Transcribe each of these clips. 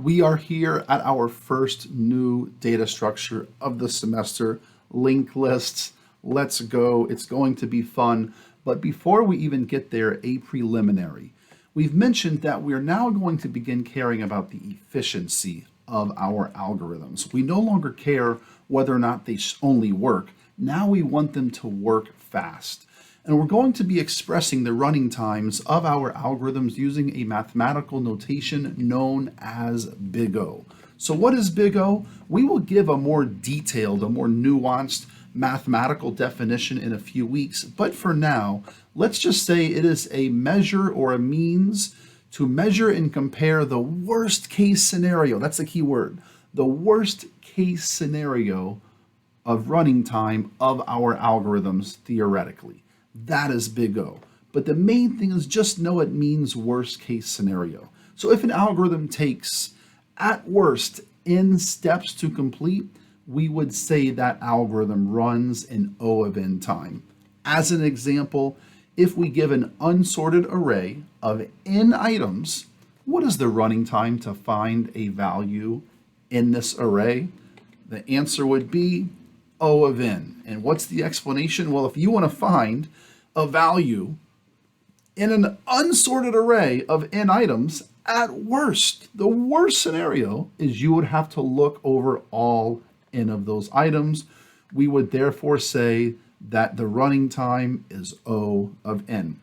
We are here at our first new data structure of the semester, linked lists. Let's go. It's going to be fun. But before we even get there, a preliminary. We've mentioned that we're now going to begin caring about the efficiency of our algorithms. We no longer care whether or not they only work. Now we want them to work fast. And we're going to be expressing the running times of our algorithms using a mathematical notation known as big O. So what is big O? We will give a more detailed, a more nuanced mathematical definition in a few weeks. But for now, let's just say it is a measure or a means to measure and compare the worst case scenario. That's the key word. The worst case scenario of running time of our algorithms theoretically. That is big O. But the main thing is just know it means worst case scenario. So if an algorithm takes, at worst, n steps to complete, we would say that algorithm runs in O of n time. As an example, if we give an unsorted array of n items, what is the running time to find a value in this array? The answer would be O of n. And what's the explanation? Well, if you want to find a value in an unsorted array of n items, at worst, the worst scenario is you would have to look over all n of those items. We would therefore say that the running time is O of n.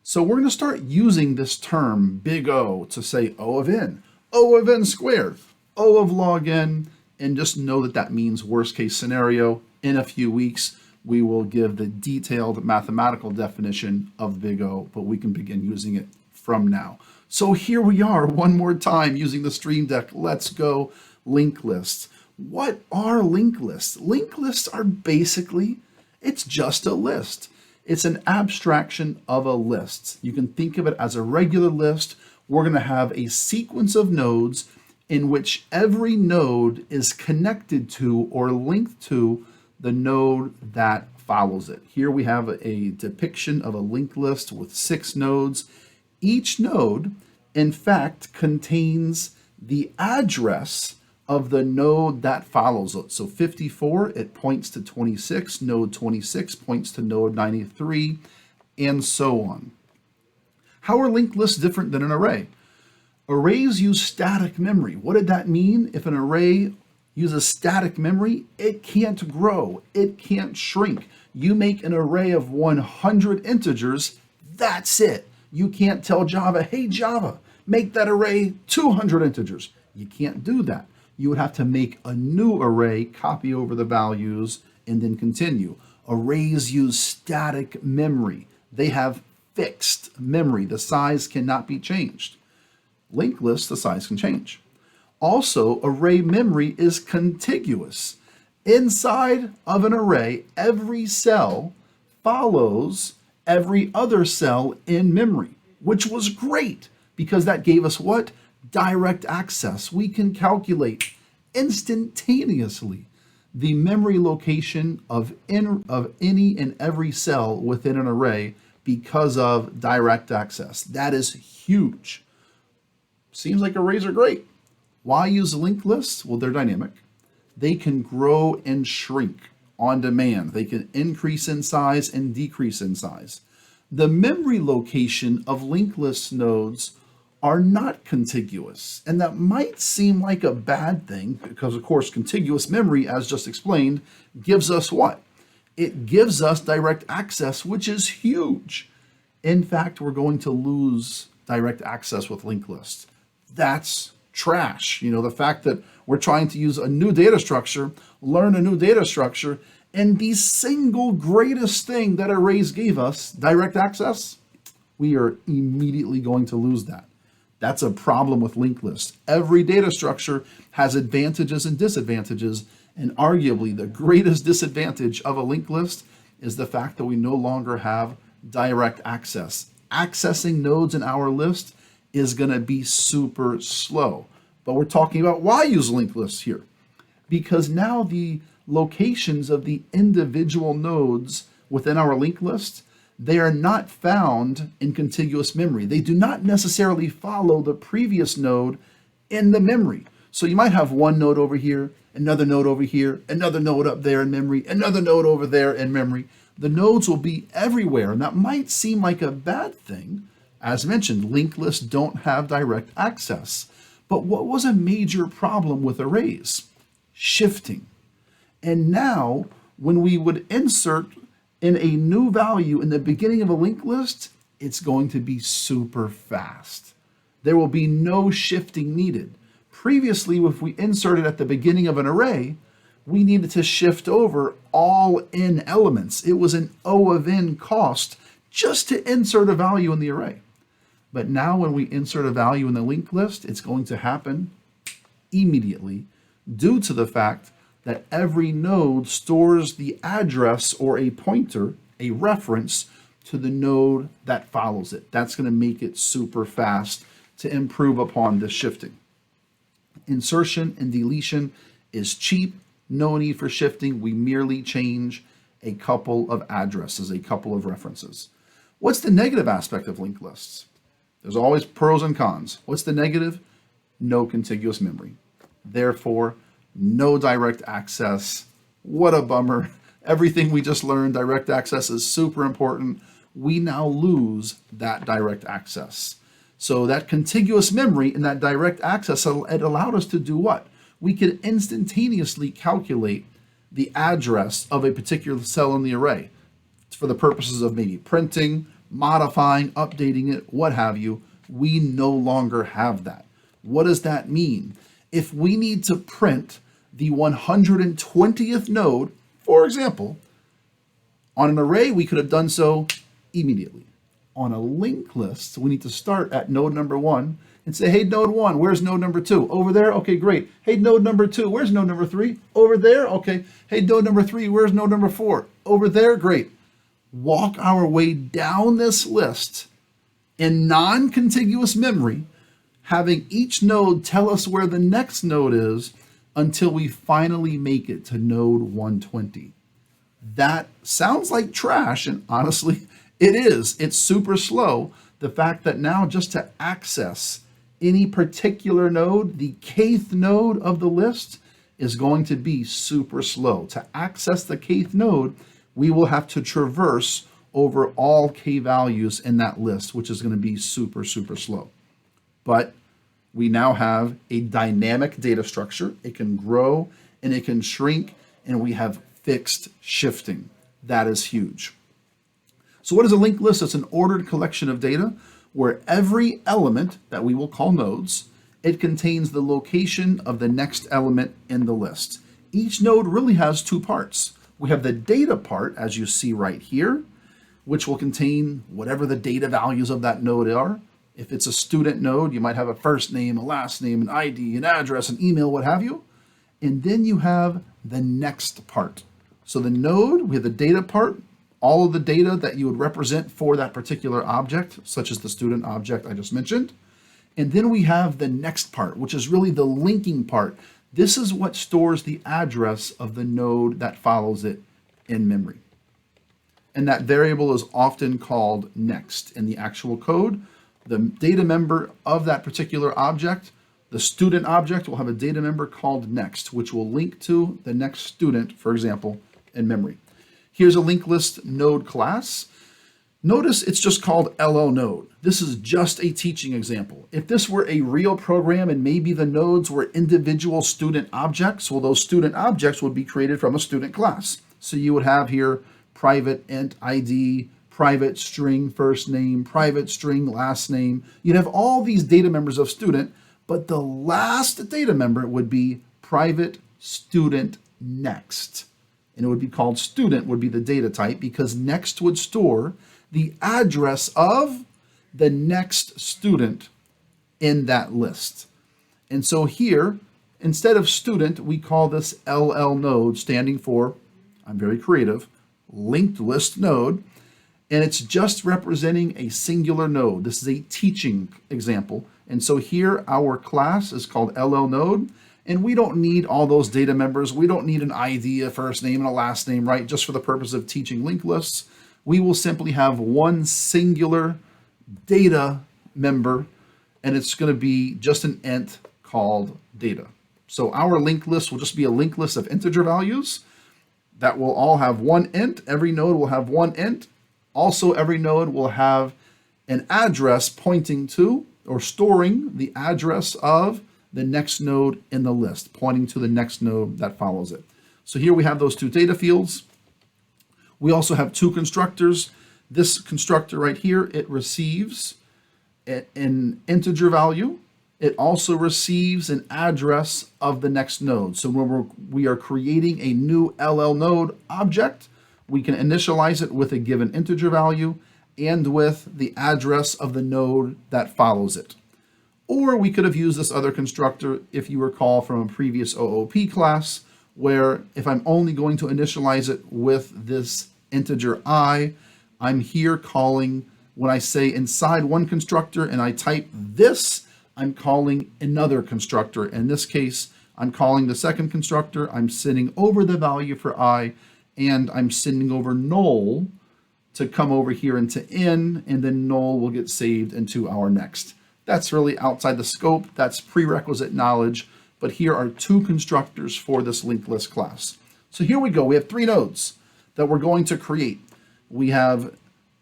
So we're going to start using this term, big O, to say O of n, O of n squared, O of log n, and just know that that means worst case scenario. In a few weeks, we will give the detailed mathematical definition of big O, but we can begin using it from now. So here we are one more time using the Stream Deck. Let's go. Linked lists. What are linked lists? Linked lists are basically, it's just a list. It's an abstraction of a list. You can think of it as a regular list. We're going to have a sequence of nodes in which every node is connected to or linked to the node that follows it. Here we have a depiction of a linked list with 6 nodes. Each node, in fact, contains the address of the node that follows it. So 54, it points to 26, node 26 points to node 93, and so on. How are linked lists different than an array? Arrays use static memory. What did that mean? If an array uses static memory, it can't grow, it can't shrink. You make an array of 100 integers, that's it. You can't tell Java, hey Java, make that array 200 integers. You can't do that. You would have to make a new array, copy over the values, and then continue. Arrays use static memory. They have fixed memory. The size cannot be changed. Linked lists, the size can change. Also, array memory is contiguous. Inside of an array, every cell follows every other cell in memory, which was great because that gave us what? Direct access. We can calculate instantaneously the memory location of any and every cell within an array because of direct access. That is huge. Seems like arrays are great. Why use linked lists? Well, they're dynamic. They can grow and shrink on demand. They can increase in size and decrease in size. The memory location of linked list nodes are not contiguous. And that might seem like a bad thing because, of course, contiguous memory, as just explained, gives us what? It gives us direct access, which is huge. In fact, we're going to lose direct access with linked lists. That's trash. You know, the fact that we're trying to use a new data structure, learn a new data structure, and the single greatest thing that arrays gave us, direct access, we are immediately going to lose that. That's a problem with linked lists. Every data structure has advantages and disadvantages, and arguably the greatest disadvantage of a linked list is the fact that we no longer have direct access. Accessing nodes in our list is going to be super slow. But we're talking about why use linked lists here. Because now the locations of the individual nodes within our linked list, they are not found in contiguous memory. They do not necessarily follow the previous node in the memory. So you might have one node over here, another node over here, another node up there in memory, another node over there in memory. The nodes will be everywhere, and that might seem like a bad thing. As mentioned, linked lists don't have direct access. But what was a major problem with arrays? Shifting. And now, when we would insert in a new value in the beginning of a linked list, it's going to be super fast. There will be no shifting needed. Previously, if we inserted at the beginning of an array, we needed to shift over all n elements. It was an O of n cost just to insert a value in the array. But now when we insert a value in the linked list, it's going to happen immediately due to the fact that every node stores the address or a pointer, a reference to the node that follows it. That's going to make it super fast to improve upon this shifting. Insertion and deletion is cheap, no need for shifting. We merely change a couple of addresses, a couple of references. What's the negative aspect of linked lists? There's always pros and cons. What's the negative? No contiguous memory. Therefore, no direct access. What a bummer. Everything we just learned, direct access is super important. We now lose that direct access. So that contiguous memory and that direct access, it allowed us to do what? We could instantaneously calculate the address of a particular cell in the array for the purposes of maybe printing, modifying, updating it, what have you. We no longer have that. What does that mean? If we need to print the 120th node, for example, on an array, we could have done so immediately. On a linked list, we need to start at node number 1 and say, hey, node 1, where's node number 2? Over there? Okay, great. Hey, node number 2, where's node number 3? Over there? Okay. Hey, node number 3, where's node number 4? Over there? Great. Walk our way down this list in non-contiguous memory, having each node tell us where the next node is until we finally make it to node 120. That sounds like trash, and honestly, it is. It's super slow. The fact that now just to access any particular node, the kth node of the list is going to be super slow. To access the kth node, we will have to traverse over all k values in that list, which is going to be super, super slow. But we now have a dynamic data structure. It can grow and it can shrink, and we have fixed shifting. That is huge. So what is a linked list? It's an ordered collection of data where every element that we will call nodes, it contains the location of the next element in the list. Each node really has two parts. We have the data part, as you see right here, which will contain whatever the data values of that node are. If it's a student node, you might have a first name, a last name, an ID, an address, an email, what have you. And then you have the next part. So the node, we have the data part, all of the data that you would represent for that particular object, such as the student object I just mentioned. And then we have the next part, which is really the linking part. This is what stores the address of the node that follows it in memory. And that variable is often called next in the actual code. The data member of that particular object, the student object, will have a data member called next, which will link to the next student, for example, in memory. Here's a linked list node class. Notice it's just called LL node. This is just a teaching example. If this were a real program and maybe the nodes were individual student objects, well, those student objects would be created from a student class. So you would have here private int ID, private string first name, private string last name. You'd have all these data members of student, but the last data member would be private student next. And it would be called student would be the data type because next would store the address of the next student in that list. And so here, instead of student, we call this LL node, standing for, I'm very creative, linked list node. And it's just representing a singular node. This is a teaching example. And so here our class is called LL node. And we don't need all those data members. We don't need an ID, a first name, and a last name, right? Just for the purpose of teaching linked lists. We will simply have one singular data member, and it's going to be just an int called data. So our linked list will just be a linked list of integer values that will all have one int. Every node will have one int. Also, every node will have an address pointing to or storing the address of the next node in the list, pointing to the next node that follows it. So here we have those two data fields. We also have two constructors. This constructor right here, it receives an integer value. It also receives an address of the next node. So when we are creating a new LL node object, we can initialize it with a given integer value and with the address of the node that follows it. Or we could have used this other constructor, if you recall from a previous OOP class, where if I'm only going to initialize it with this integer I, I'm here calling, when I say inside one constructor and I type this, I'm calling another constructor. In this case, I'm calling the second constructor, I'm sending over the value for I, and I'm sending over null to come over here into in, and then null will get saved into our next. That's really outside the scope, that's prerequisite knowledge, but here are two constructors for this linked list class. So here we go, we have three nodes that we're going to create. We have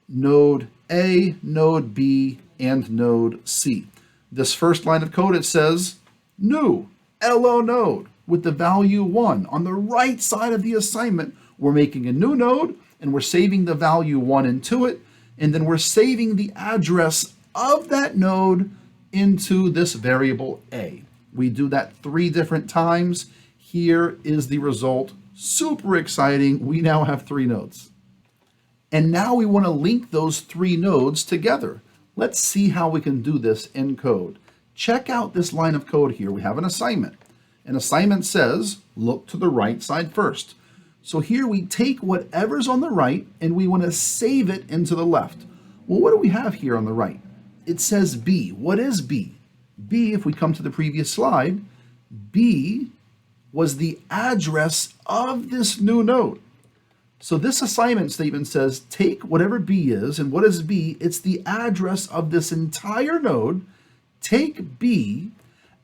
node A, node B, and node C. This first line of code, it says new LO node with the value 1. On the right side of the assignment, we're making a new node and we're saving the value 1 into it, and then we're saving the address of that node into this variable A. We do that 3 different times. Here is the result. Super exciting. We now have 3 nodes. And now we want to link those 3 nodes together. Let's see how we can do this in code. Check out this line of code here. We have an assignment. An assignment says, look to the right side first. So here we take whatever's on the right and we want to save it into the left. Well, what do we have here on the right? It says B. What is B? B, if we come to the previous slide, B was the address of this new node. So this assignment statement says take whatever B is, and what is B? It's the address of this entire node. Take B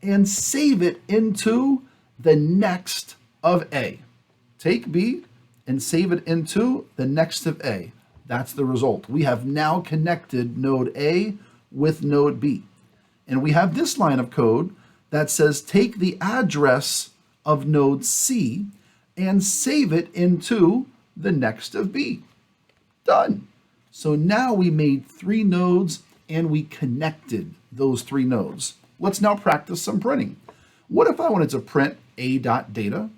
and save it into the next of A. Take B and save it into the next of A. That's the result. We have now connected node A with node B. And we have this line of code that says take the address of node C and save it into the next of B. Done. So now we made 3 nodes and we connected those 3 nodes. Let's now practice some printing. What if I wanted to print a.data?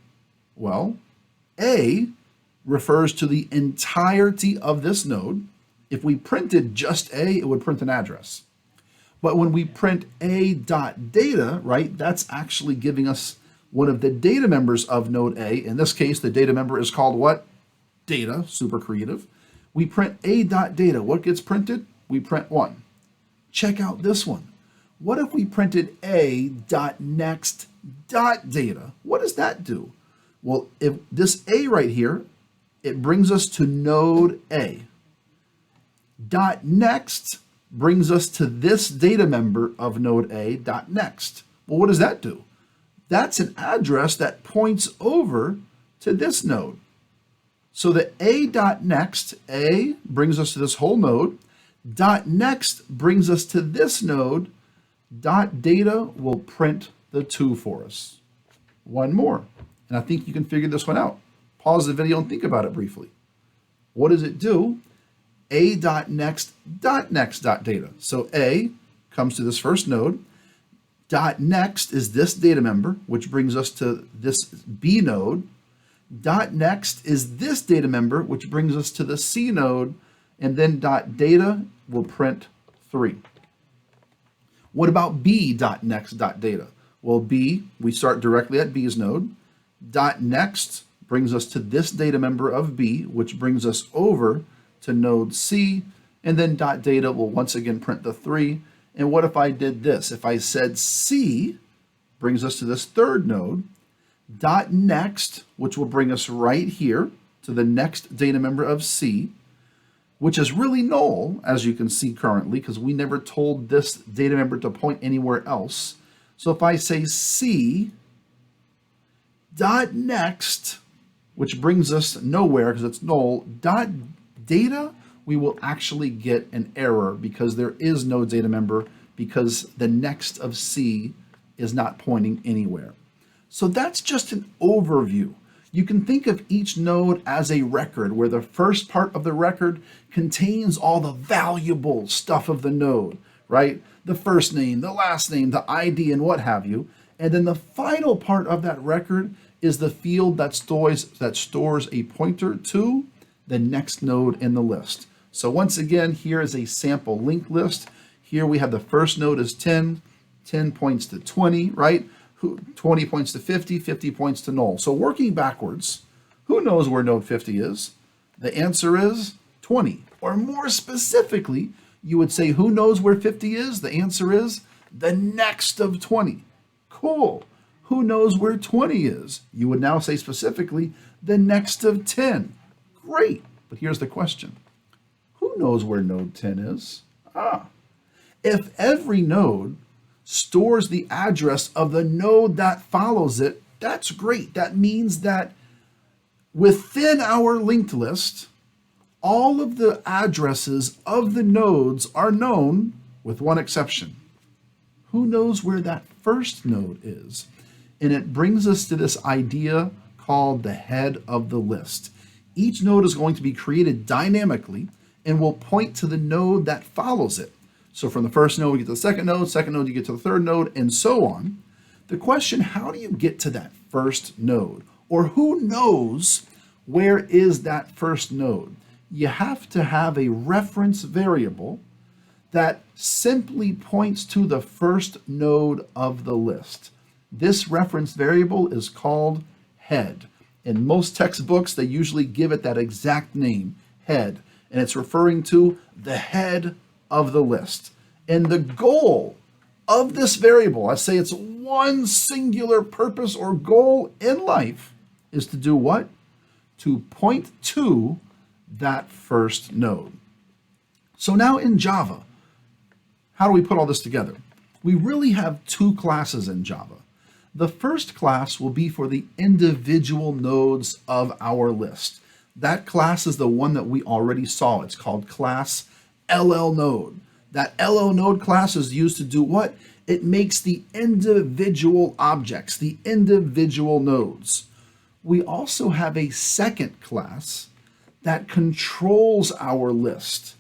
Well, A refers to the entirety of this node. If we printed just A, it would print an address. But when we print a.data, right, that's actually giving us one of the data members of node A. In this case, the data member is called what? Data, super creative. We print a.data. What gets printed? We print 1. Check out this one. What if we printed a.next.data? What does that do? Well, if this A right here, it brings us to node A. .next brings us to this data member of node A, .next. Well, what does that do? That's an address that points over to this node. So the a.next, A brings us to this whole node. .next brings us to this node. .data will print the 2 for us. One more, and I think you can figure this one out. Pause the video and think about it briefly. What does it do? A.next.next.data. So A comes to this first node. .next is this data member, which brings us to this B node. .next is this data member, which brings us to the C node, and then .data will print 3. What about B.next.data? Well, B, we start directly at B's node. .next brings us to this data member of B, which brings us over to node C, and then .data will once again print the 3. And what if I did this? If I said C brings us to this third node, .next, which will bring us right here to the next data member of C, which is really null, as you can see currently, because we never told this data member to point anywhere else. So if I say C dot next, which brings us nowhere because it's null, dot data, we will actually get an error because there is no data member because the next of C is not pointing anywhere. So that's just an overview. You can think of each node as a record where the first part of the record contains all the valuable stuff of the node, right? The first name, the last name, the ID, and what have you. And then the final part of that record is the field that stores a pointer to the next node in the list. So once again, here is a sample linked list. Here we have the first node is 10, 10 points to 20, right? 20 points to 50, 50 points to null. So working backwards, who knows where node 50 is? The answer is 20. Or more specifically, you would say, who knows where 50 is? The answer is the next of 20. Cool. Who knows where 20 is? You would now say specifically the next of 10. Great. But here's the question. Who knows where node 10 is? If every node stores the address of the node that follows it, that's great. That means that within our linked list, all of the addresses of the nodes are known with one exception. Who knows where that first node is? And it brings us to this idea called the head of the list. Each node is going to be created dynamically and will point to the node that follows it. So from the first node, we get to the second node, you get to the third node, and so on. The question, how do you get to that first node? Or who knows where is that first node? You have to have a reference variable that simply points to the first node of the list. This reference variable is called head. In most textbooks, they usually give it that exact name, head, and it's referring to the head of the list. And the goal of this variable, I say it's one singular purpose or goal in life, is to do what? To point to that first node. So now in Java, how do we put all this together? We really have two classes in Java. The first class will be for the individual nodes of our list. That class is the one that we already saw. It's called class LL node. That LL node class is used to do what? It makes the individual objects, the individual nodes. We also have a second class that controls our list.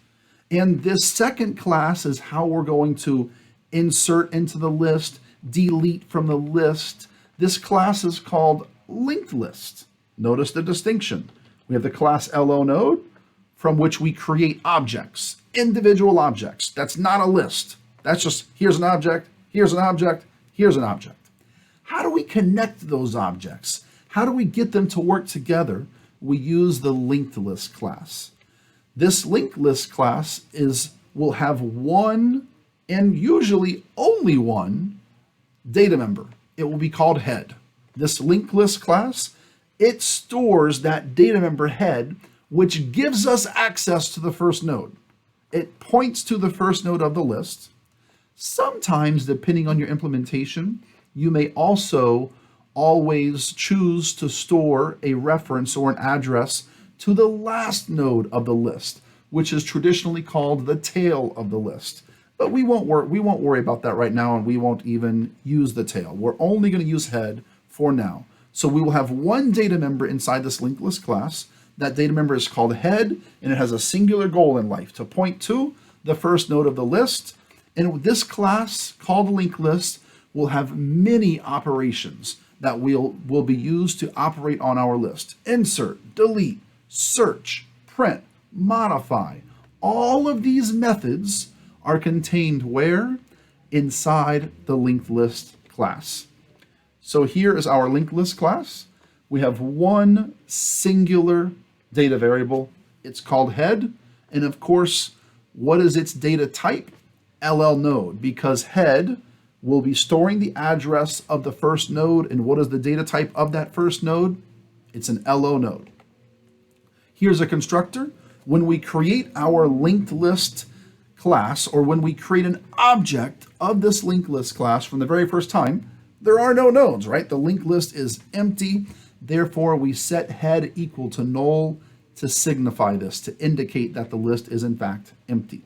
And this second class is how we're going to insert into the list, delete from the list. This class is called linked list. Notice the distinction. We have the class LO node from which we create objects, individual objects. That's not a list. That's just here's an object, here's an object, here's an object. How do we connect those objects? How do we get them to work together? We use the linked list class. This linked list class will have one and usually only one data member. It will be called head. This linked list class, it stores that data member head, which gives us access to the first node. It points to the first node of the list. Sometimes, depending on your implementation, you may also always choose to store a reference or an address to the last node of the list, which is traditionally called the tail of the list. But we won't worry about that right now, and we won't even use the tail. We're only going to use head for now. So we will have one data member inside this linked list class. That data member is called head, and it has a singular goal in life, to point to the first node of the list. And this class, called linked list, will have many operations that will be used to operate on our list. Insert, delete, search, print, modify. All of these methods are contained where? Inside the linked list class. So here is our linked list class. We have one singular data variable. It's called head. And of course, what is its data type? LL node, because head will be storing the address of the first node. And what is the data type of that first node? It's an LO node. Here's a constructor. When we create our linked list class, or when we create an object of this linked list class from the very first time, there are no nodes, right? The linked list is empty. Therefore, we set head equal to null to signify this, to indicate that the list is in fact empty.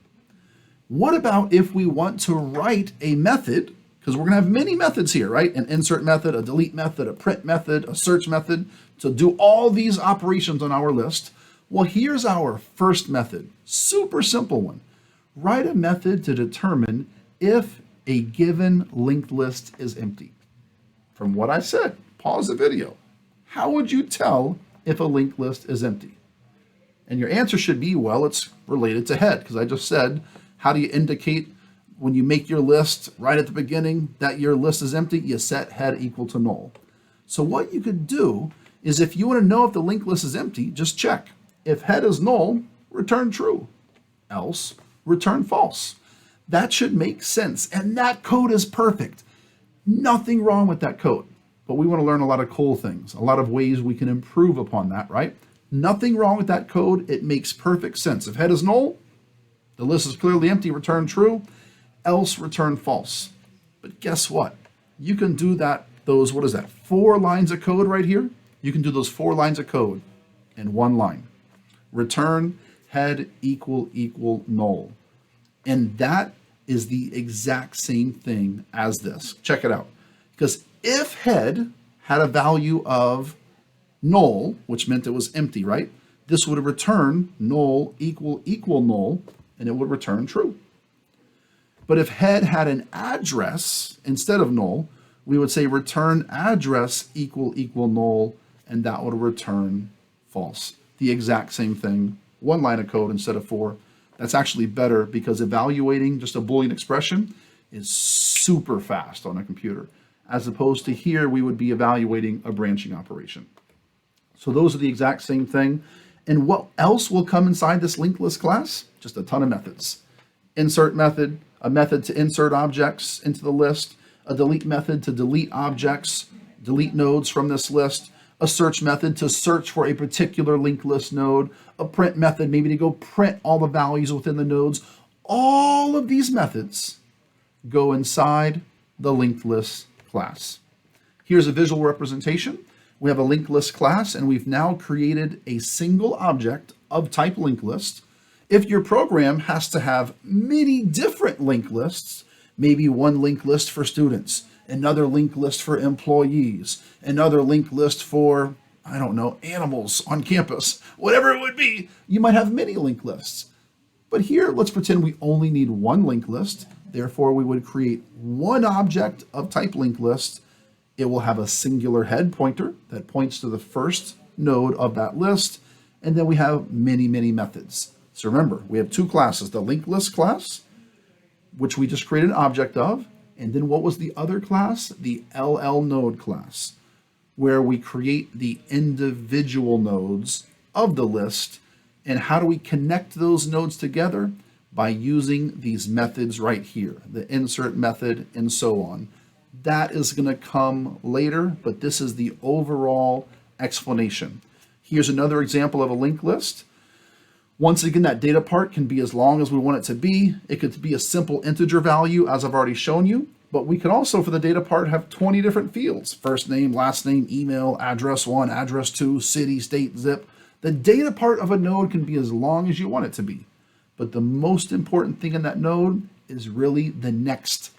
What about if we want to write a method, because we're going to have many methods here, right? An insert method, a delete method, a print method, a search method, to do all these operations on our list. Well, here's our first method, super simple one. Write a method to determine if a given linked list is empty. From what I said, pause the video. How would you tell if a linked list is empty? And your answer should be, well, it's related to head, because I just said, how do you indicate when you make your list right at the beginning that your list is empty? You set head equal to null. So what you could do is, if you want to know if the linked list is empty, just check. If head is null, return true. Else, return false. That should make sense. And that code is perfect. Nothing wrong with that code. But we want to learn a lot of cool things, a lot of ways we can improve upon that, right? Nothing wrong with that code. It makes perfect sense. If head is null, the list is clearly empty, return true. Else, return false. But guess what? You can do that, what is that, 4 lines of code right here? You can do those 4 lines of code in 1 line. Return head equal null. And that is the exact same thing as this. Check it out. Because if head had a value of null, which meant it was empty, right? This would return null equal null, and it would return true. But if head had an address instead of null, we would say return address equal null, and that would return false. The exact same thing, 1 line of code instead of 4. That's actually better because evaluating just a Boolean expression is super fast on a computer, as opposed to here we would be evaluating a branching operation. So those are the exact same thing. And what else will come inside this linked list class? Just a ton of methods. Insert method, a method to insert objects into the list, a delete method to delete objects, delete nodes from this list, a search method to search for a particular linked list node, a print method maybe to go print all the values within the nodes. All of these methods go inside the linked list class. Here's a visual representation. We have a linked list class, and we've now created a single object of type linked list. If your program has to have many different linked lists, maybe one linked list for students, another linked list for employees, another linked list for, I don't know, animals on campus, whatever it would be, you might have many linked lists. But here, let's pretend we only need one linked list. Therefore, we would create one object of type linked list. It will have a singular head pointer that points to the first node of that list. And then we have many methods. So remember, we have 2 classes, the linked list class, which we just created an object of. And then what was the other class? The LL node class, where we create the individual nodes of the list. And how do we connect those nodes together? By using these methods right here, the insert method and so on. That is going to come later, but this is the overall explanation. Here's another example of a linked list. Once again, that data part can be as long as we want it to be. It could be a simple integer value, as I've already shown you, but we can also, for the data part, have 20 different fields: first name, last name, email, address 1, address 2, city, state, zip. The data part of a node can be as long as you want it to be. But the most important thing in that node is really the next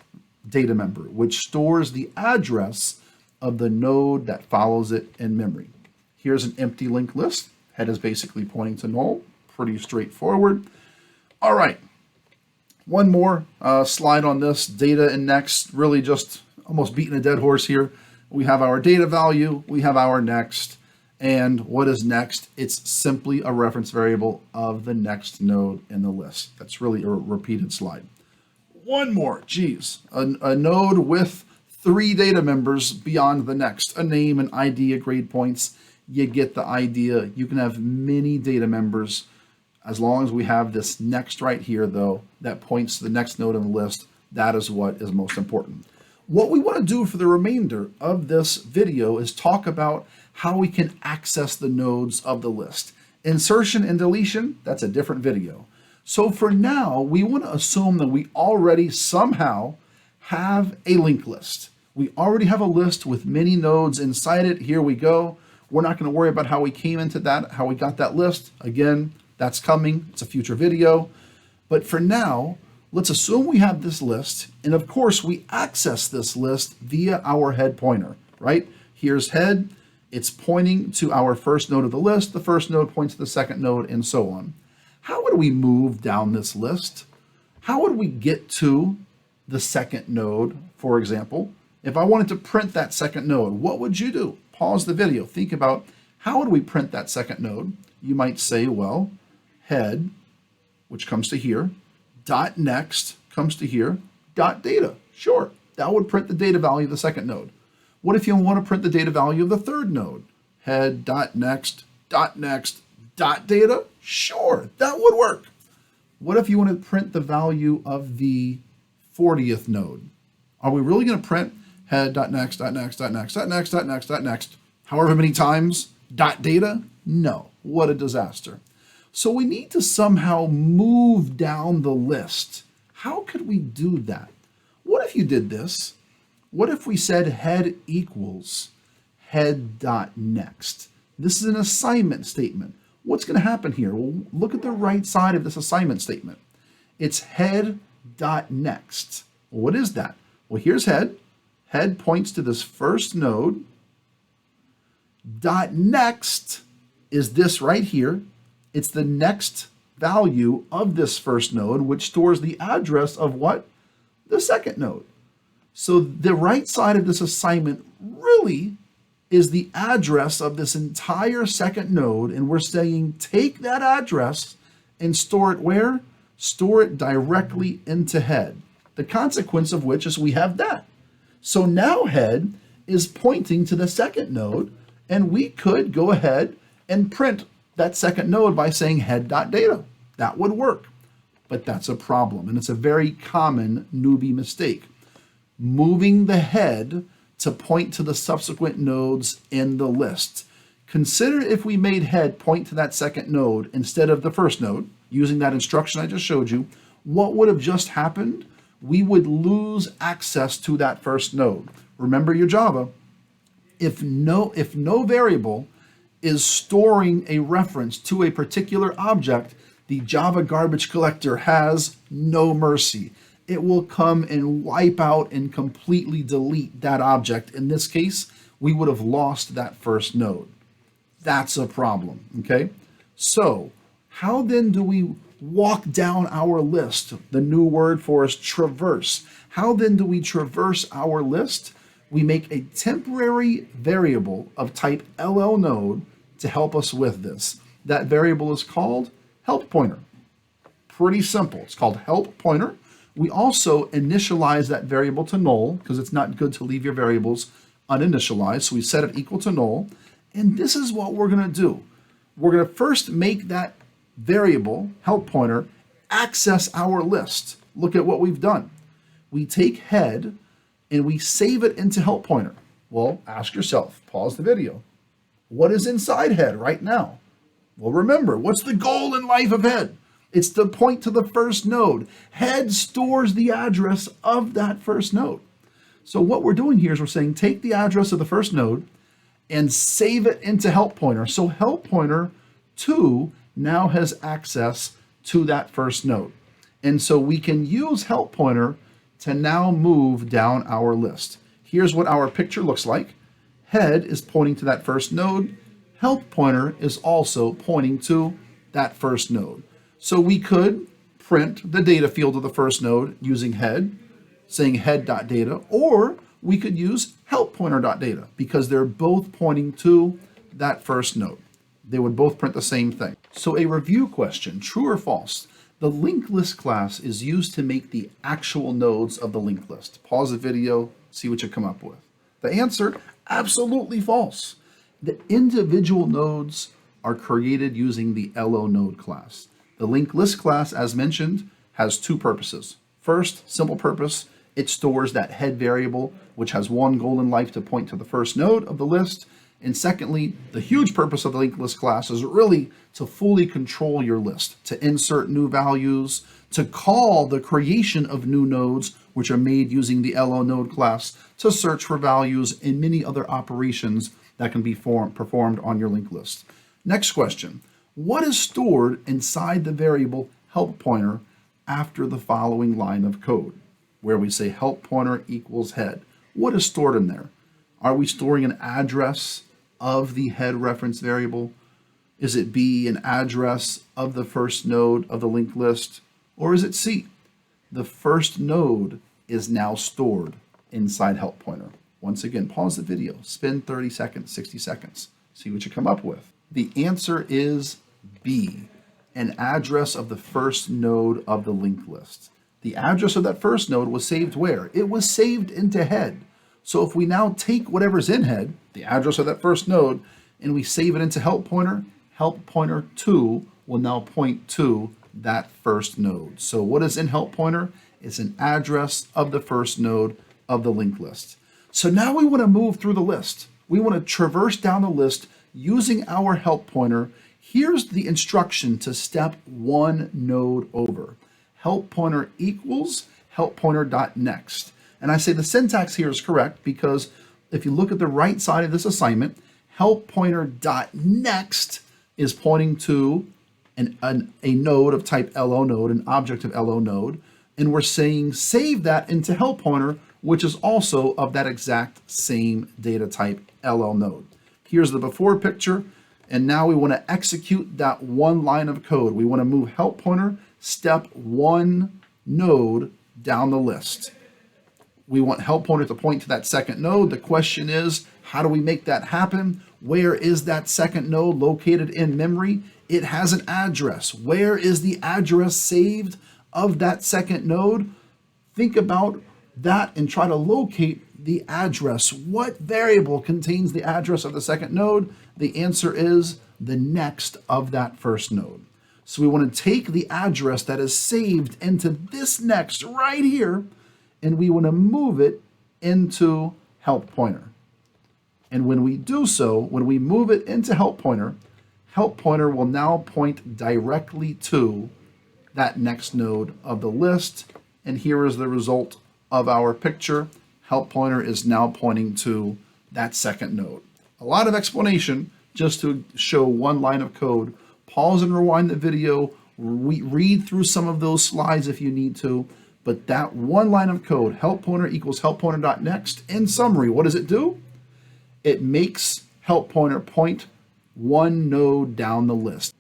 data member, which stores the address of the node that follows it in memory. Here's an empty linked list. Head is basically pointing to null. Pretty straightforward. All right. One more slide on this, data and next, really just almost beating a dead horse here. We have our data value, we have our next, and what is next? It's simply a reference variable of the next node in the list. That's really a repeated slide. One more, geez, a node with 3 data members beyond the next, a name, an ID, a grade points. You get the idea. You can have many data members as long as we have this next right here, though, that points to the next node in the list. That is what is most important. What we want to do for the remainder of this video is talk about how we can access the nodes of the list. Insertion and deletion, that's a different video. So for now, we want to assume that we already somehow have a linked list. We already have a list with many nodes inside it. Here we go. We're not going to worry about how we came into that, how we got that list. Again, that's coming. It's a future video. But for now, let's assume we have this list. And of course, we access this list via our head pointer, right? Here's head. It's pointing to our first node of the list. The first node points to the second node, and so on. How would we move down this list? How would we get to the second node, for example? If I wanted to print that second node, what would you do? Pause the video. Think about how would we print that second node? You might say, well, head, which comes to here, dot next comes to here, dot data. Sure, that would print the data value of the second node. What if you want to print the data value of the third node? Head, dot next, dot data? Sure, that would work. What if you want to print the value of the 40th node? Are we really going to print head, dot next, however many times, dot data? No, what a disaster. So we need to somehow move down the list. How could we do that? What if you did this? What if we said head equals head dot next? This is an assignment statement. What's going to happen here? Well, look at the right side of this assignment statement. It's head dot next. Well, what is that? Well, here's head. Head points to this first node. Dot next is this right here. It's the next value of this first node, which stores the address of what? The second node. So the right side of this assignment really is the address of this entire second node, and we're saying take that address and store it where? Store it directly into head. The consequence of which is we have that. So now head is pointing to the second node, and we could go ahead and print that second node by saying head.data. That would work, but that's a problem, and it's a very common newbie mistake. Moving the head to point to the subsequent nodes in the list. Consider if we made head point to that second node instead of the first node, using that instruction I just showed you, what would have just happened? We would lose access to that first node. Remember your Java. If no variable is storing a reference to a particular object, the Java garbage collector has no mercy. It will come and wipe out and completely delete that object. In this case, we would have lost that first node. That's a problem, okay? So how then do we walk down our list? The new word for is traverse. How then do we traverse our list? We make a temporary variable of type LL node to help us with this. That variable is called help pointer. Pretty simple. It's called help pointer. We also initialize that variable to null because it's not good to leave your variables uninitialized. So we set it equal to null. And this is what we're going to do. We're going to first make that variable, help pointer, access our list. Look at what we've done. We take head and we save it into help pointer. Well, ask yourself, pause the video. What is inside head right now? Well, remember, what's the goal in life of head? It's to point to the first node. Head stores the address of that first node. So what we're doing here is we're saying take the address of the first node and save it into help pointer. So help pointer 2 now has access to that first node. And so we can use help pointer to now move down our list. Here's what our picture looks like. Head is pointing to that first node. Help pointer is also pointing to that first node. So we could print the data field of the first node using head, saying head.data, or we could use help pointer.data because they're both pointing to that first node. They would both print the same thing. So a review question, true or false? The linked list class is used to make the actual nodes of the linked list. Pause the video, see what you come up with. The answer, absolutely false. The individual nodes are created using the LO node class. The linked list class, as mentioned, has two purposes. First, simple purpose, it stores that head variable, which has one goal in life to point to the first node of the list. And secondly, the huge purpose of the linked list class is really to fully control your list, to insert new values, to call the creation of new nodes, which are made using the LO node class, to search for values, and many other operations that can be performed on your linked list. Next question. What is stored inside the variable help pointer after the following line of code, where we say help pointer equals head? What is stored in there? Are we storing an address of the head reference variable? Is it B, an address of the first node of the linked list? Or is it C, the first node is now stored inside help pointer? Once again, pause the video, spin 30 seconds, 60 seconds, see what you come up with. The answer is B, an address of the first node of the linked list. The address of that first node was saved where? It was saved into head. So if we now take whatever's in head, the address of that first node, and we save it into help pointer 2 will now point to that first node. So what is in help pointer? It's an address of the first node of the linked list. So now we want to move through the list. We want to traverse down the list using our help pointer. Here's the instruction to step one node over. Help pointer equals help pointer dot next. And I say the syntax here is correct because if you look at the right side of this assignment, help pointer dot next is pointing to a node of type LO node, an object of LO node, and we're saying save that into help pointer, which is also of that exact same data type LO node. Here's the before picture, and now we want to execute that one line of code. We want to move help pointer step one node down the list. We want help pointer to point to that second node. The question is, how do we make that happen? Where is that second node located in memory? It has an address. Where is the address saved of that second node? Think about that and try to locate the address. What variable contains the address of the second node? The answer is the next of that first node. So we want to take the address that is saved into this next right here, and we want to move it into help pointer. And when we do so, when we move it into help pointer will now point directly to that next node of the list. And here is the result of our picture. Help pointer is now pointing to that second node. A lot of explanation just to show one line of code. Pause and rewind the video. Read through some of those slides if you need to. But that one line of code, help pointer equals help pointer dot next. In summary, what does it do? It makes help pointer point one node down the list.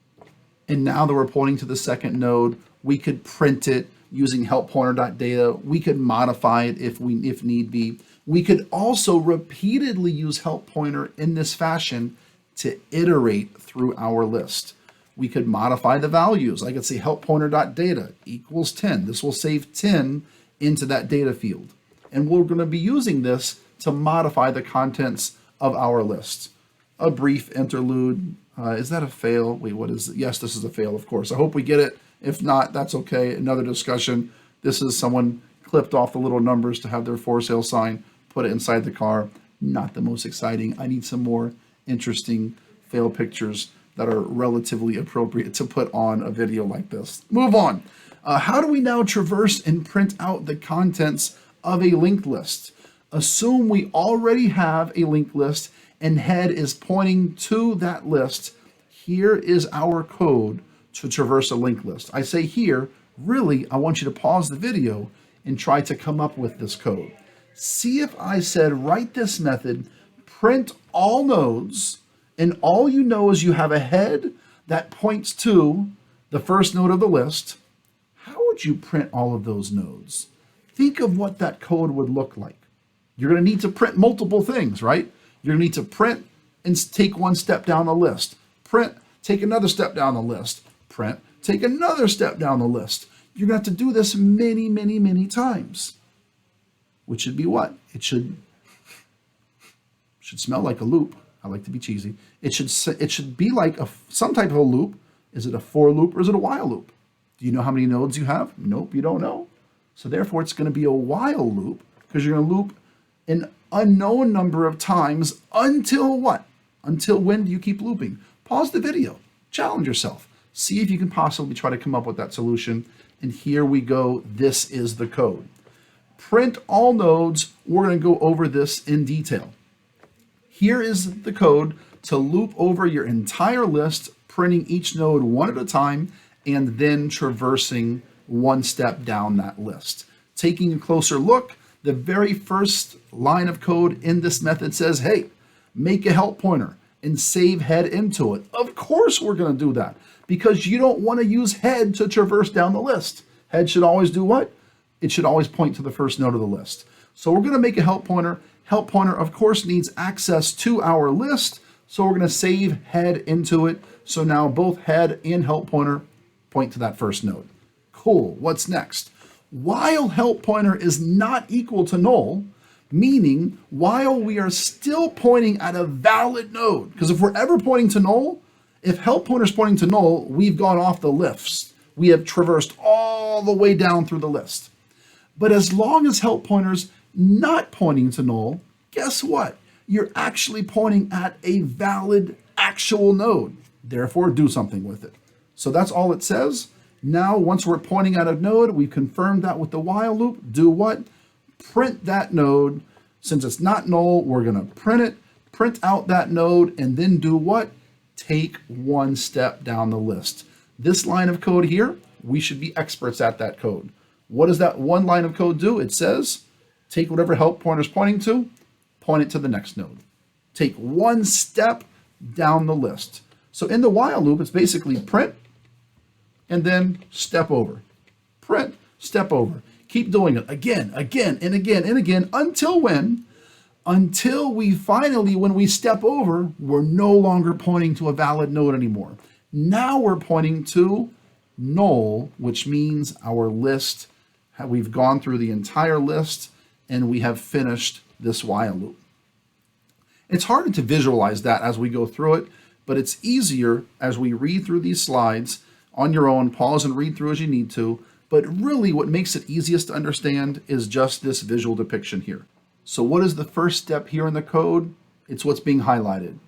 And now that we're pointing to the second node, we could print it using help pointer dot data. We could modify it if need be. We could also repeatedly use help pointer in this fashion to iterate through our list. We could modify the values. I could say help pointer dot data equals 10. This will save 10 into that data field. And we're going to be using this to modify the contents of our list. A brief interlude. Is that a fail? Wait, what is it? Yes, this is a fail, of course. I hope we get it. If not, that's okay. Another discussion. This is someone clipped off the little numbers to have their for sale sign, put it inside the car. Not the most exciting. I need some more interesting fail pictures that are relatively appropriate to put on a video like this. Move on. How do we now traverse and print out the contents of a linked list? Assume we already have a linked list and head is pointing to that list. Here is our code to traverse a linked list. I say here, really, I want you to pause the video and try to come up with this code. See if I said, write this method, print all nodes, and all you know is you have a head that points to the first node of the list. How would you print all of those nodes? Think of what that code would look like. You're going to need to print multiple things, right? You're going to need to print and take one step down the list. Print, take another step down the list. Print, take another step down the list. You're going to have to do this many, many, many times. Which should be what? It should smell like a loop. I like to be cheesy. It should be like some type of a loop. Is it a for loop or is it a while loop? Do you know how many nodes you have? Nope, you don't know. So therefore, it's going to be a while loop because you're going to loop an unknown number of times until what? Until when do you keep looping? Pause the video, challenge yourself, see if you can possibly try to come up with that solution. And here we go. This is the code. Print all nodes. We're going to go over this in detail. Here is the code to loop over your entire list, printing each node one at a time, and then traversing one step down that list. Taking a closer look, the very first line of code in this method says, hey, make a help pointer and save head into it. Of course we're going to do that because you don't want to use head to traverse down the list. Head should always do what? It should always point to the first node of the list. So we're going to make a help pointer. Help pointer, of course, needs access to our list. So we're going to save head into it. So now both head and help pointer point to that first node. Cool. What's next? While help pointer is not equal to null, meaning while we are still pointing at a valid node, because if we're ever pointing to null, if help pointer is pointing to null, we've gone off the list. We have traversed all the way down through the list. But as long as help pointer's not pointing to null, guess what? You're actually pointing at a valid actual node. Therefore, do something with it. So that's all it says. Now, once we're pointing at a node, we've confirmed that with the while loop. Do what? Print that node. Since it's not null, we're going to print it, print out that node, and then do what? Take one step down the list. This line of code here, we should be experts at that code. What does that one line of code do? It says, take whatever help pointer is pointing to, point it to the next node. Take one step down the list. So in the while loop, it's basically print and then step over. Print, step over. Keep doing it again, again, and again, and again, until when? Until we finally, when we step over, we're no longer pointing to a valid node anymore. Now we're pointing to null, which means our list, we've gone through the entire list and we have finished this while loop. It's harder to visualize that as we go through it, but it's easier as we read through these slides on your own. Pause and read through as you need to. But really what makes it easiest to understand is just this visual depiction here. So what is the first step here in the code? It's what's being highlighted.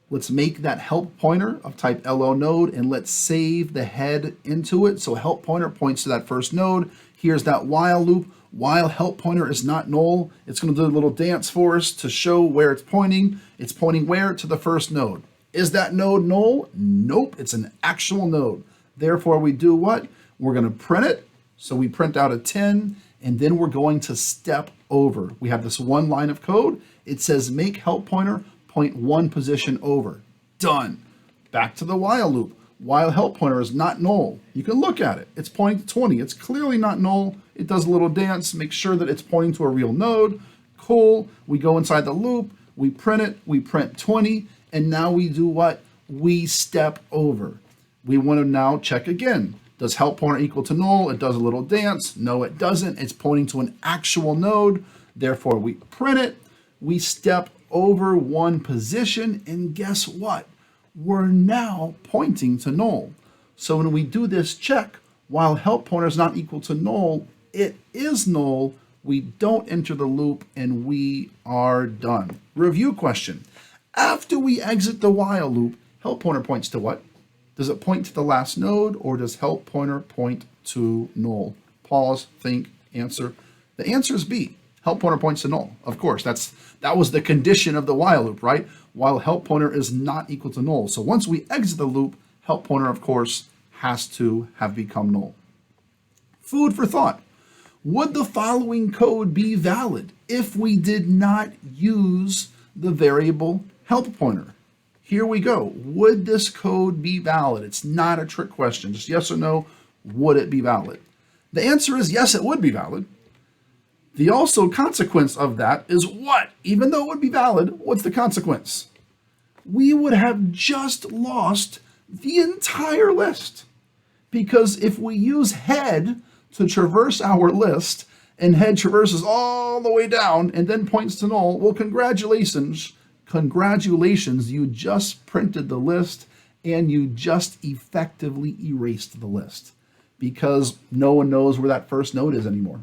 Let's make that help pointer of type LO node and let's save the head into it. So help pointer points to that first node. Here's that while loop. While help pointer is not null, it's going to do a little dance for us to show where it's pointing. It's pointing where? To the first node. Is that node null? Nope, it's an actual node. Therefore, we do what? We're going to print it. So we print out a 10, and then we're going to step over. We have this one line of code. It says make help pointer point one position over. Done. Back to the while loop. While help pointer is not null, you can look at it. It's pointing to 20. It's clearly not null. It does a little dance, make sure that it's pointing to a real node. Cool. We go inside the loop. We print it. We print 20. And now we do what? We step over. We want to now check again. Does help pointer equal to null? It does a little dance. No, it doesn't. It's pointing to an actual node. Therefore, we print it. We step over one position. And guess what? We're now pointing to null. So when we do this check, while help pointer is not equal to null, it is null. We don't enter the loop and we are done. Review question. After we exit the while loop, help pointer points to what? Does it point to the last node or does help pointer point to null? Pause, think, answer. The answer is B. Help pointer points to null. Of course, that was the condition of the while loop, right? While help pointer is not equal to null. So once we exit the loop, help pointer, of course, has to have become null. Food for thought. Would the following code be valid if we did not use the variable help pointer? Here we go. Would this code be valid? It's not a trick question. Just yes or no, would it be valid? The answer is yes, it would be valid. The also consequence of that is what? Even though it would be valid, what's the consequence? We would have just lost the entire list. Because if we use head to traverse our list and head traverses all the way down and then points to null, well, congratulations, you just printed the list and you just effectively erased the list because no one knows where that first node is anymore,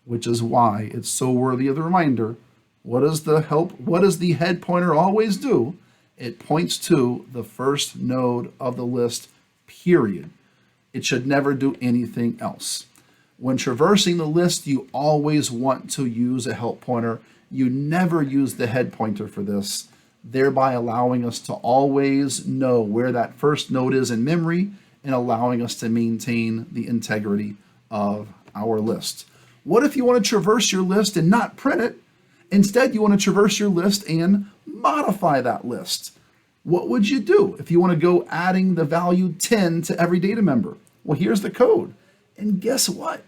which is why it's so worthy of the reminder. What does the head pointer always do? It points to the first node of the list, period. It should never do anything else. When traversing the list, you always want to use a help pointer. You never use the head pointer for this, thereby allowing us to always know where that first node is in memory and allowing us to maintain the integrity of our list. What if you want to traverse your list and not print it? Instead, you want to traverse your list and modify that list. What would you do if you want to go adding the value 10 to every data member? Well, here's the code. And guess what?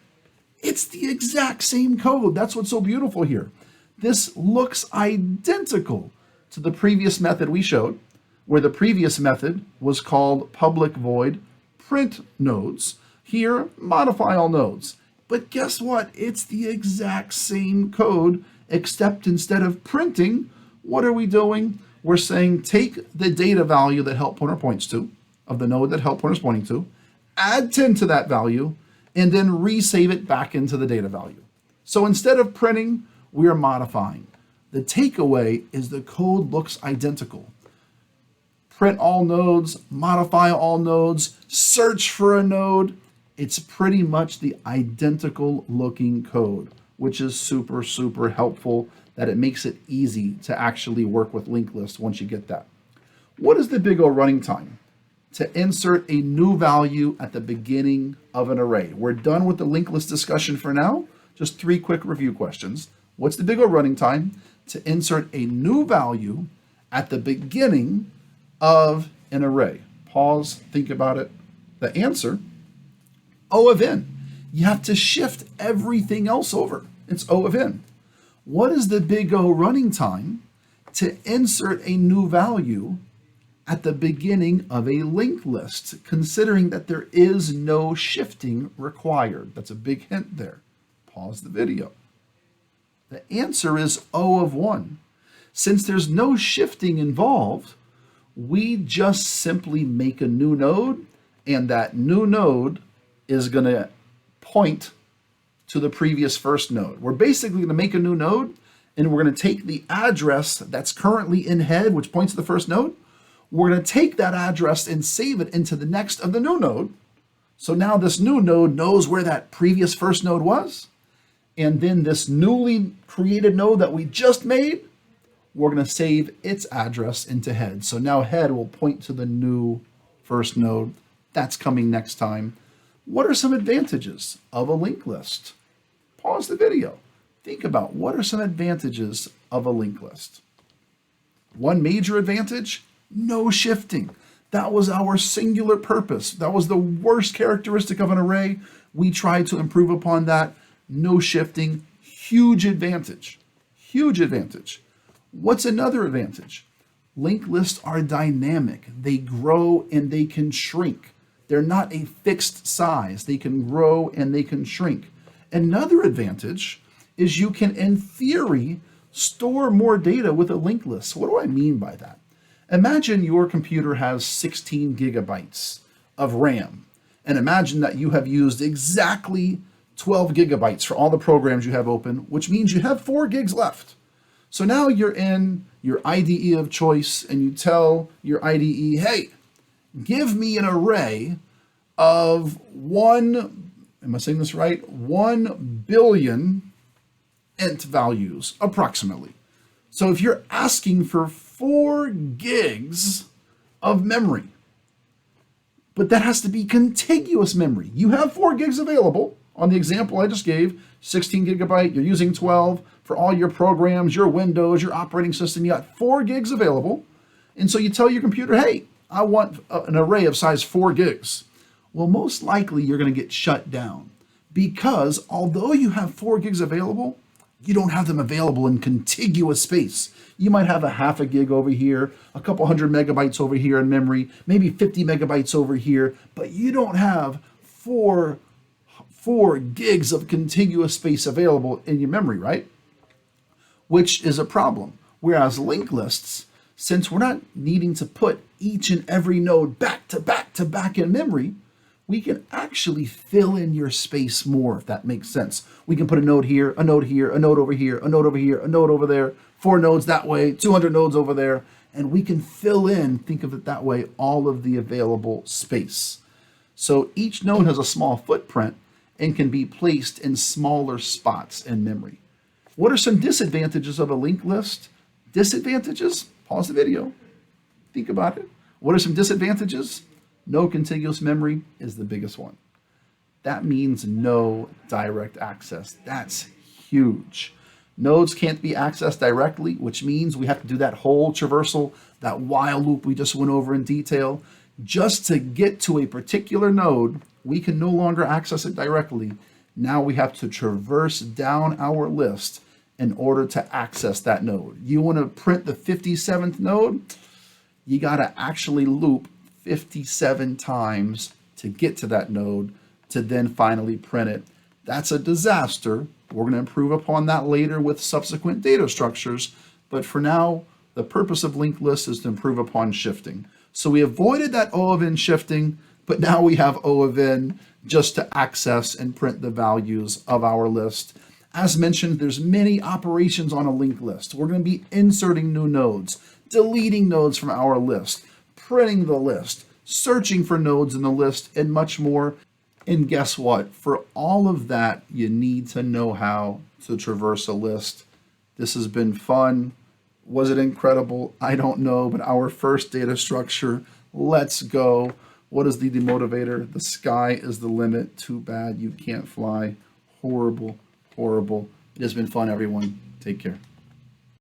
It's the exact same code. That's what's so beautiful here. This looks identical to the previous method we showed, where the previous method was called public void print nodes. Here, modify all nodes. But guess what? It's the exact same code, except instead of printing, what are we doing? We're saying take the data value that help pointer points to, of the node that help pointer is pointing to, add 10 to that value, and then resave it back into the data value. So instead of printing, we are modifying. The takeaway is the code looks identical. Print all nodes, modify all nodes, search for a node. It's pretty much the identical looking code, which is super, super helpful that it makes it easy to actually work with linked lists once you get that. What is the big O running time? To insert a new value at the beginning of an array. We're done with the linked list discussion for now. Just 3 quick review questions. What's the big O running time? To insert a new value at the beginning of an array. Pause, think about it. The answer, O of n. You have to shift everything else over. It's O of n. What is the big O running time to insert a new value at the beginning of a linked list, considering that there is no shifting required? That's a big hint there. Pause the video. The answer is O of 1. Since there's no shifting involved, we just simply make a new node, and that new node is going to point to the previous first node. We're basically going to make a new node, and we're going to take the address that's currently in head, which points to the first node. We're going to take that address and save it into the next of the new node. So now this new node knows where that previous first node was. And then this newly created node that we just made, we're going to save its address into head. So now head will point to the new first node. That's coming next time. What are some advantages of a linked list? Pause the video. Think about what are some advantages of a linked list. One major advantage, no shifting. That was our singular purpose. That was the worst characteristic of an array. We tried to improve upon that. No shifting, huge advantage, huge advantage. What's another advantage? Linked lists are dynamic. They grow and they can shrink. They're not a fixed size. They can grow and they can shrink. Another advantage is you can, in theory, store more data with a linked list. What do I mean by that? Imagine your computer has 16 gigabytes of RAM, and imagine that you have used exactly 12 gigabytes for all the programs you have open, which means you have 4 gigs left. So now you're in your IDE of choice and you tell your IDE, hey, give me an array of 1 billion int values, approximately. So if you're asking for 4 gigs of memory, but that has to be contiguous memory. You have 4 gigs available. On the example I just gave, 16 gigabyte, you're using 12 for all your programs, your Windows, your operating system, you got 4 gigs available. And so you tell your computer, hey, I want an array of size 4 gigs. Well, most likely you're going to get shut down because although you have 4 gigs available, you don't have them available in contiguous space. You might have a half a gig over here, a couple hundred megabytes over here in memory, maybe 50 megabytes over here, but you don't have 4 gigs of contiguous space available in your memory, right? Which is a problem. Whereas linked lists, since we're not needing to put each and every node back to back to back in memory, we can actually fill in your space more, if that makes sense. We can put a node here, a node here, a node over here, a node over here, a node over there, 4 nodes that way, 200 nodes over there, and we can fill in, think of it that way, all of the available space. So each node has a small footprint and can be placed in smaller spots in memory. What are some disadvantages of a linked list? Disadvantages? Pause the video. Think about it. What are some disadvantages? No contiguous memory is the biggest one. That means no direct access. That's huge. Nodes can't be accessed directly, which means we have to do that whole traversal, that while loop we just went over in detail. Just to get to a particular node, we can no longer access it directly. Now we have to traverse down our list in order to access that node. You want to print the 57th node? You got to actually loop 57 times to get to that node to then finally print it. That's a disaster. We're going to improve upon that later with subsequent data structures. But for now, the purpose of linked lists is to improve upon shifting. So we avoided that O of n shifting, but now we have O of n just to access and print the values of our list. As mentioned, there's many operations on a linked list. We're going to be inserting new nodes, deleting nodes from our list, printing the list, searching for nodes in the list, and much more. And guess what? For all of that, you need to know how to traverse a list. This has been fun. Was it incredible? I don't know, but our first data structure, let's go. What is the demotivator? The sky is the limit. Too bad you can't fly. Horrible, horrible. It has been fun, everyone. Take care.